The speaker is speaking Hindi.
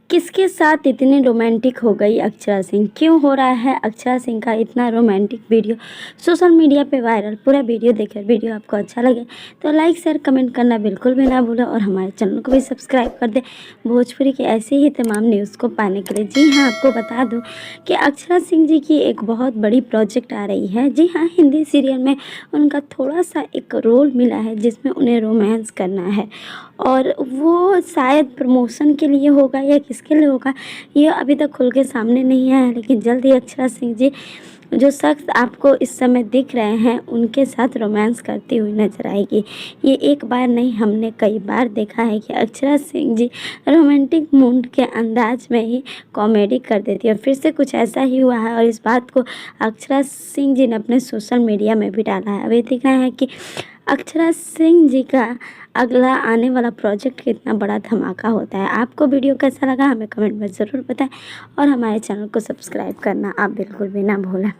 किसके साथ इतनी रोमांटिक हो गई अक्षरा सिंह? क्यों हो रहा है अक्षरा सिंह का इतना रोमांटिक वीडियो सोशल मीडिया पे वायरल? पूरा वीडियो देखिए। वीडियो आपको अच्छा लगे तो लाइक शेयर कमेंट करना बिल्कुल भी ना भूलें और हमारे चैनल को भी सब्सक्राइब कर दें भोजपुरी की ऐसे ही तमाम न्यूज़ को पाने के लिए। जी हाँ, आपको बता दूँ कि अक्षरा सिंह जी की एक बहुत बड़ी प्रोजेक्ट आ रही है। जी हाँ, हिंदी सीरियल में उनका थोड़ा सा एक रोल मिला है जिसमें उन्हें रोमांस करना है और वो शायद प्रमोशन के लिए होगा या किसके लिए होगा ये अभी तक खुल के सामने नहीं आया है। लेकिन जल्द ही अक्षरा सिंह जी जो शख्स आपको इस समय दिख रहे हैं उनके साथ रोमांस करती हुई नजर आएगी। ये एक बार नहीं, हमने कई बार देखा है कि अक्षरा सिंह जी रोमांटिक मूड के अंदाज में ही कॉमेडी कर देती है। फिर से कुछ ऐसा ही हुआ है और इस बात को अक्षरा सिंह जी ने अपने सोशल मीडिया में भी डाला है। अभी दिख रहा है कि अक्षरा सिंह जी का अगला आने वाला प्रोजेक्ट कितना बड़ा धमाका होता है। आपको वीडियो कैसा लगा हमें कमेंट में ज़रूर बताएं और हमारे चैनल को सब्सक्राइब करना आप बिल्कुल भी ना भूलें।